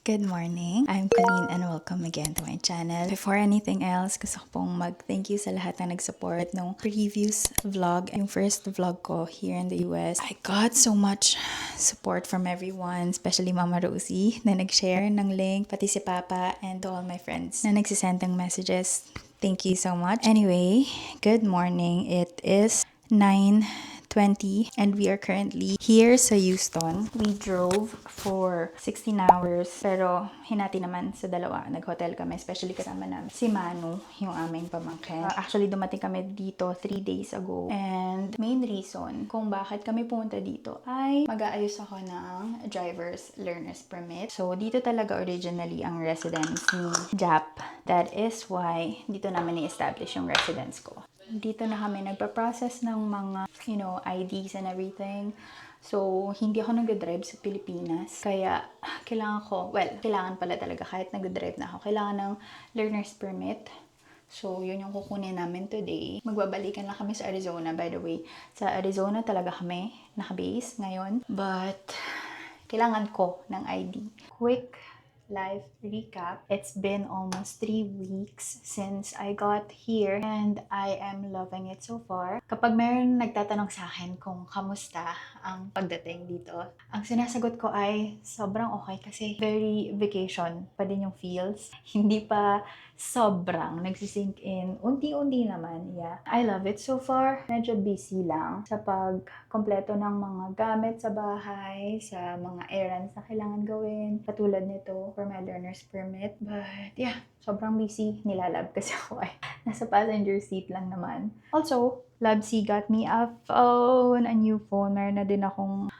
Good morning! I'm Colleen and welcome again to my channel. Before anything else, gusto ko pong mag-thank you sa lahat na nag-support nung previous vlog. Yung first vlog ko here in the US. I got so much support from everyone, especially Mama Rosie na nag-share ng link, pati si Papa and to all my friends na nagsisend ng messages. Thank you so much. Anyway, good morning. It is 9:20 and we are currently here sa Houston. We drove for 16 hours pero hinati naman sa dalawa. Nag-hotel kami, especially kasama namin si Manu, yung aming pamangkin. Actually, dumating kami dito 3 days ago. And main reason kung bakit kami pumunta dito ay mag-aayos ako ng driver's learner's permit. So, dito talaga originally ang residence ni Jap. That is why dito namin i-establish yung residence ko. Dito na kami nagpa-process ng mga, IDs and everything. So, hindi ako nag-drive sa Pilipinas. Kaya, kailangan pala talaga kahit nag-drive na ako. Kailangan ng learner's permit. So, yun yung kukunin namin today. Magbabalikan lang kami sa Arizona, by the way. Sa Arizona talaga kami naka-base ngayon. But, kailangan ko ng ID. Quick life recap. It's been almost 3 weeks since I got here and I am loving it so far. Kapag mayroon nagtatanong sa akin kung kamusta ang pagdating dito, ang sinasagot ko ay sobrang okay kasi very vacation pa din yung feels. Hindi pa sobrang nagsisink in. Unti-unti naman, yeah. I love it so far. Medyo busy lang sa pagkompleto ng mga gamit sa bahay, sa mga errands na kailangan gawin. Katulad nito for my learner's permit. But yeah, sobrang busy. Nilalab kasi ako ay nasa passenger seat lang naman. Also, Labsy got me a new phone. Meron na din akong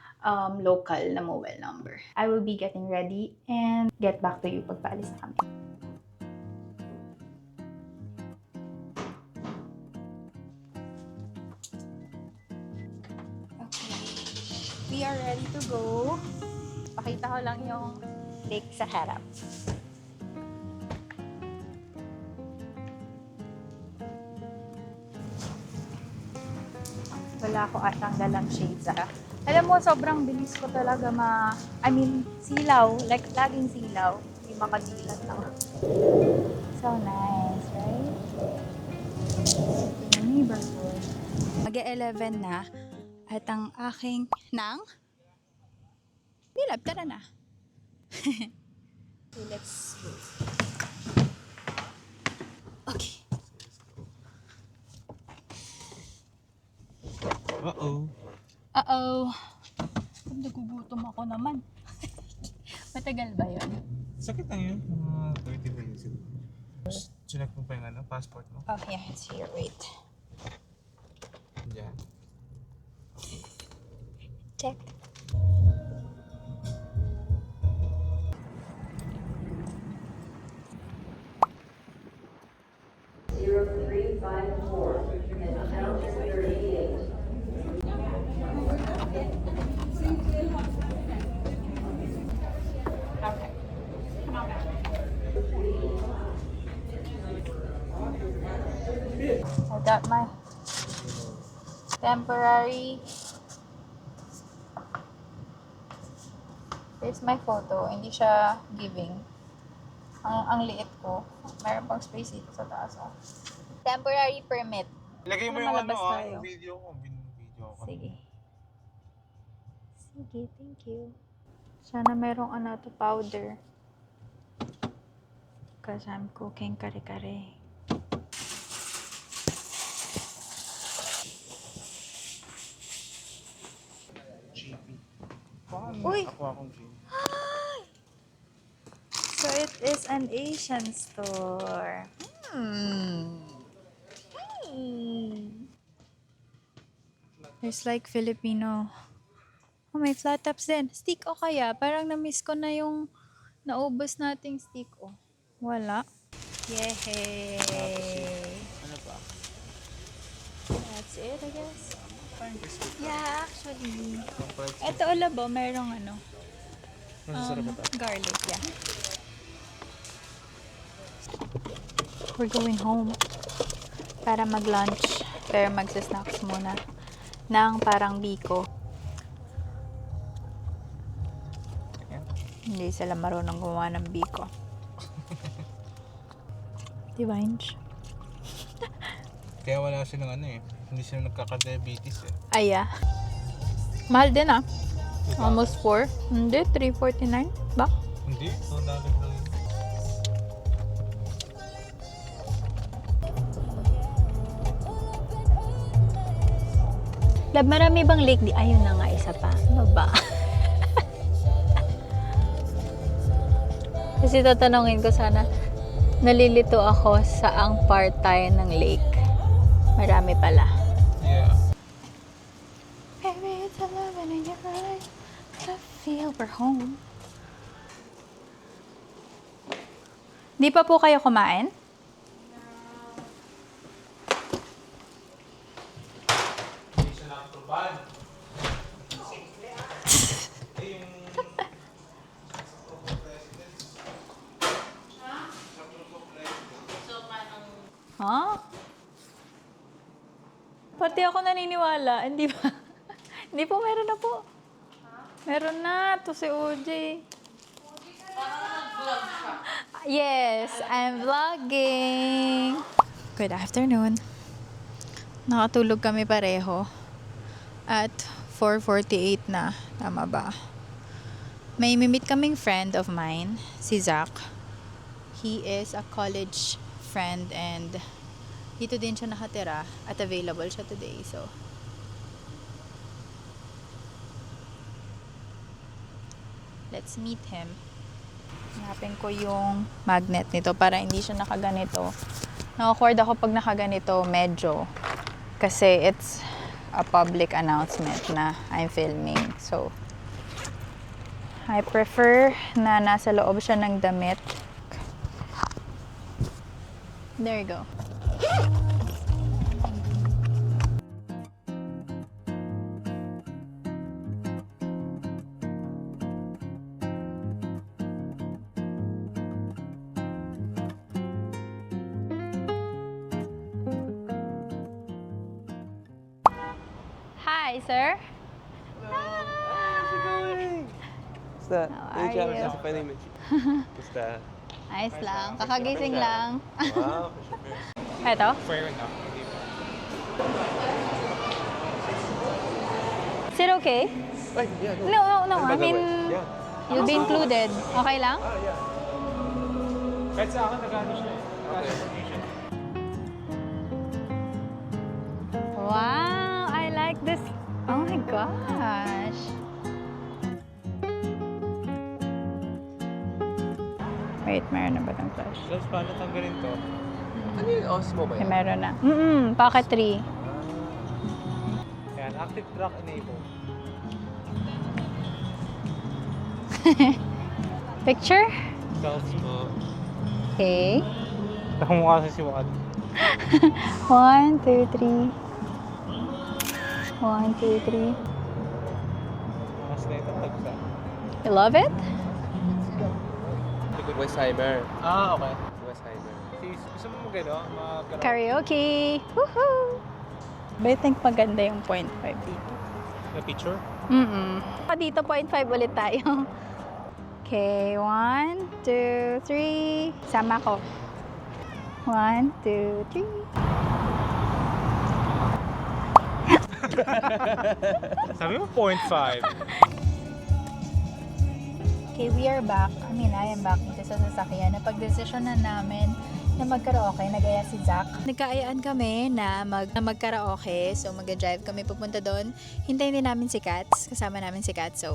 local na mobile number. I will be getting ready and get back to you pag paalis na kami. We are ready to go. Pakita ko lang yung lake sa harap. Wala ko atang dalang shades. Alam mo, sobrang bilis ko talaga silaw. Like, laging silaw. Hindi makadilat lang. So nice, right? Neighborhood. Mag-11 na. At ang aking Nilab, tara na. Okay, let's go. Okay. Uh-oh. Nagugutom ako naman. Matagal ba yun? Sakit lang yun. Mga 30 minutes siguro. Chinek mo pa yung passport mo? Oh, yeah, it's here. Wait. Diyan. Check. I got my temporary. There's my photo. Hindi siya giving. Ang liit ko. Mayroon pang space dito sa taas. Oh. Temporary permit. Ilagay mo Para yung malabas tayo. yung video ko. Video ko. Sige. Sige, thank you. Sana merong to powder. Because I'm cooking kare-kare. Uy! Ako akong G. So it is an Asian store. Hey. There's like Filipino. Oh, may flat tops din. Stick o kaya? Parang na-miss ko na yung naubos nating stick o. Wala. Yehey! Ano pa? That's it, I guess. Parang biscuit. Yeah, actually. Fried Ito ulabo, mayroong Masasarap ba ito? garlic, yeah. We're going home para mag-lunch. Pero magsa-snacks muna ng parang biko. Hindi sila marunong gumawa ng biko. Diba, Inch? Kaya wala silang ano eh. Hindi sila nagkaka-diabetes eh. Aya. Mahal din ah. Diba? Almost 4. Hindi, 349 ba? Hindi, $2 lang yun. Lab, marami bang lake di? Ayun na nga, isa pa. Ano ba? Kasi tatanungin ko sana, nalilito ako saang part tayo ng lake. Marami pala. Yeah. Baby, it's a love in your eyes. I feel we're home. Di pa po kayo kumain? Hindi siya nakatubad. Ha? Pati ako naniniwala. Hindi ba? Hindi po, meron na po. Meron na. To si OJ. Yes, I'm vlogging. Good afternoon. Nakatulog kami pareho. At 4:48 na. Tama ba? May meet kaming friend of mine, si Zach. He is a college friend and dito din siya nakatira at available siya today. So, let's meet him. Hanapin ko yung magnet nito para hindi siya nakaganito. Na-awkward ako pag nakaganito medyo kasi it's a public announcement na I'm filming. So, I prefer na nasa loob siya ng damit. There you go. Hi, sir. How's it going? What's that? How Any are challenge you? to find image? What's that? Ayos lang. Kakagising lang. Wow, for sure. Eto? Fair enough. Is it okay? Ay, yeah, go. No. I By the mean, way, yeah. you'll be included. Okay lang? Ah, yeah. Kahit sa akin, nag-ano siya eh. Nag-transportation. Wow, I like this. Oh my gosh. Wait, meron na ba itong flash? Tapos paano tanggalin to? Ano yung Osmo ba Okay, yan? meron na. Pocket 3. Yan, active track enable. Picture? Selfie. Okay. Nakamukha sa si Wad. 1, 2, 3. 1, 2, 3. Mas na itong tagsa. You love it? Westheimer. Ah, okay. Westheimer. Gusto mo mag-ano? Karaoke! Woohoo! But I think maganda yung 0.5 dito. Na picture? Dito 0.5 ulit tayo. Okay, 1, 2, 3. Sama ko. 1, 2, 3. Sabi mo 0.5. Okay, we are back. I am back dito sa sasakyan. Napag-desisyon na namin na mag-karaoke. Nagaya si Zach. Nagkaayaan kami na mag-karaoke. So, mag-drive kami pupunta doon. Hintayin din namin si Kats. Kasama namin si Kats.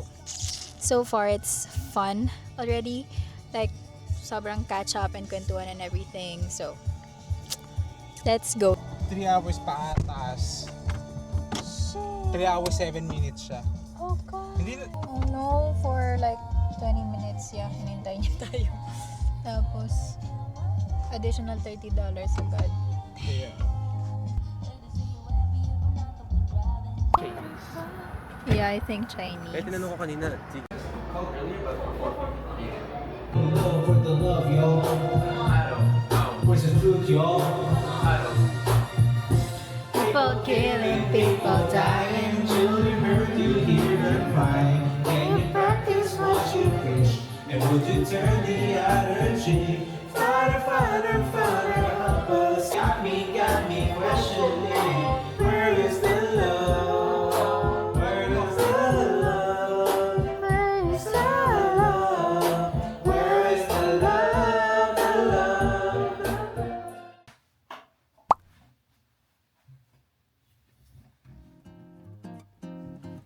So far, it's fun already. Like, sobrang catch up and kwentuhan and everything. So, let's go. 3 hours pa taas. 3 hours 7 minutes siya. Oh, God. Hindi na... Oh no, for like 20 minutes, yeah, hinintay niya tayo. Tapos, additional $30 agad. Yeah. Yeah, I think Kaya Chinese. tinanong ko kanina. For the love, y'all. Where's the food, y'all? People killing, people dying. Children hurt, you hear them crying. And you practice what you preach. And would you turn the other cheek? Father, Father, Father, help us. Got me questioning. Where is the love? Where is the love? Where is the love? Where is the love? The love.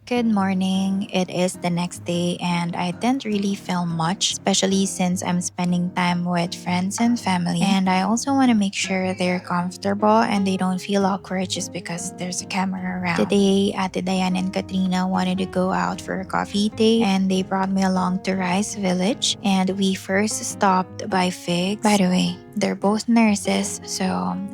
Good morning. It is the next day and I didn't really film much, especially since I'm spending time with friends and family. And I also want to make sure they're comfortable and they don't feel awkward just because there's a camera around. Today, Ate Diane and Katrina wanted to go out for a coffee date and they brought me along to Rice Village. And we first stopped by Figs. By the way, they're both nurses, so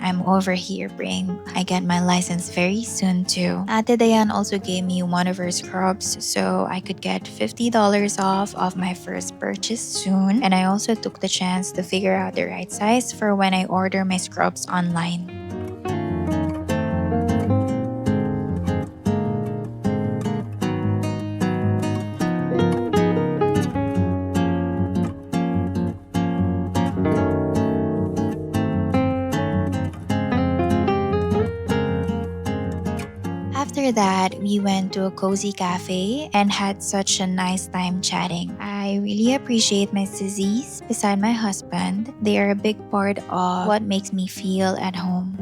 I'm over here praying I get my license very soon too. Ate Diane also gave me one of her scrubs so I could get $50 off of my first purchase soon. And I also took the chance to figure out the right size for when I order my scrubs online. After that, we went to a cozy cafe and had such a nice time chatting. I really appreciate my sissies beside my husband. They are a big part of what makes me feel at home.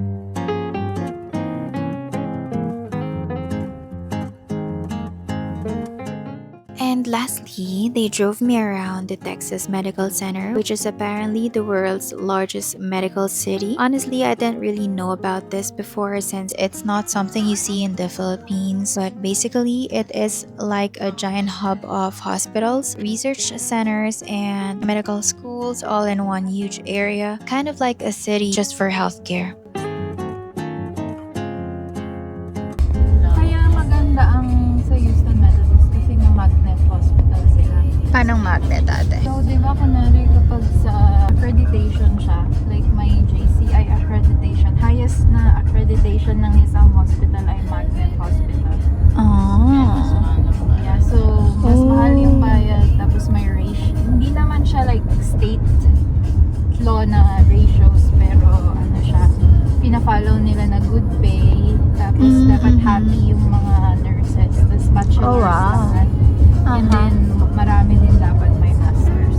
And lastly, they drove me around the Texas Medical Center, which is apparently the world's largest medical city. Honestly, I didn't really know about this before since it's not something you see in the Philippines, but basically it is like a giant hub of hospitals, research centers, and medical schools all in one huge area, kind of like a city just for healthcare. Kaya maganda ang sa Houston Methodist kasi nga magnet hospital sila. Paano magnet, ate? So, di ba kunwari kapag sa accreditation siya, like may JCI accreditation, highest na accreditation ng isang hospital ay magnet hospital. Yeah, so mas mahal yung bayad, tapos may ratio. Hindi naman siya like state law na ratios, pero ano siya, pina-follow nila na good pay, tapos dapat happy yung mga nurses, tapos bachelor's lahat. And then marami din dapat may masters.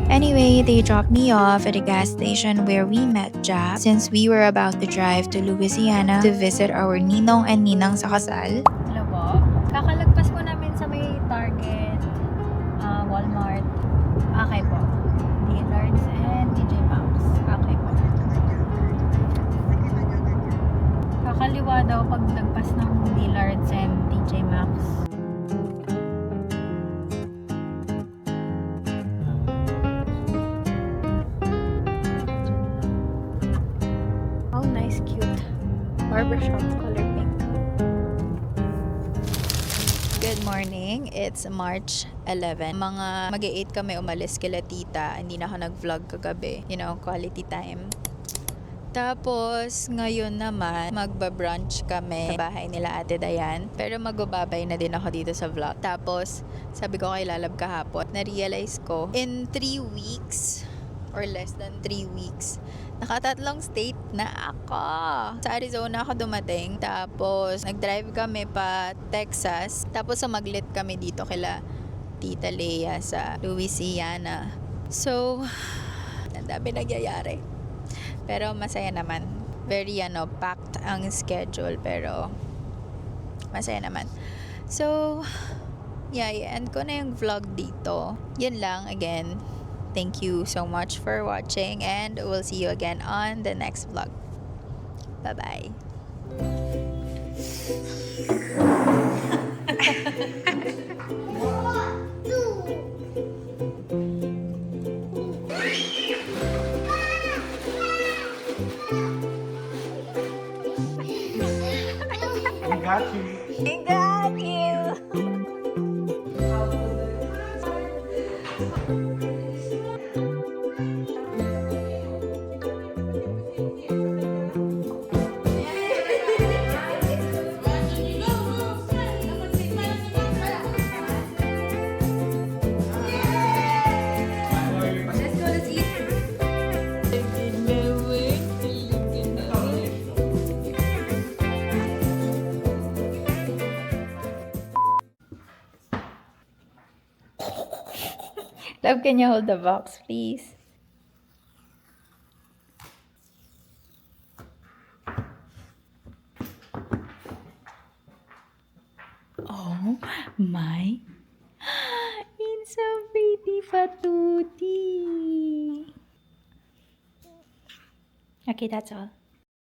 Anyway, they dropped me off at a gas station where we met Jap since we were about to drive to Louisiana to visit our ninong and ninang sa kasal. Hello po. Kakalagpas po namin sa may Target, Walmart. Okay po. Dillard's and TJ Maxx. Okay po. Kakaliwa daw pag lagpas ng Dillard's and TJ Maxx. Oh, nice, cute. Barbershop, color pink. Good morning. It's March 11. Mga mag-8 kami umalis kila tita. Hindi na ako nag-vlog kagabi. You know, quality time. Tapos, ngayon naman, magba-brunch kami sa bahay nila Ate Diane. Pero magbababay na din ako dito sa vlog. Tapos, sabi ko kay Lalab kahapon, na-realize ko, in 3 weeks, or less than 3 weeks, nakatatlong state na ako. Sa Arizona ako dumating. Tapos, nag-drive kami pa Texas. Tapos, sumaglit kami dito kila Tita Leia sa Louisiana. So, ang dami nangyayari. Pero masaya naman. Very packed ang schedule. Pero, masaya naman. So, yeah, i-end ko na yung vlog dito. Yun lang, again. Thank you so much for watching and we'll see you again on the next vlog. Bye-bye. I got you. I got you! Love, can you hold the box, please? Oh my. It's so pretty, Patuti. Okay, that's all.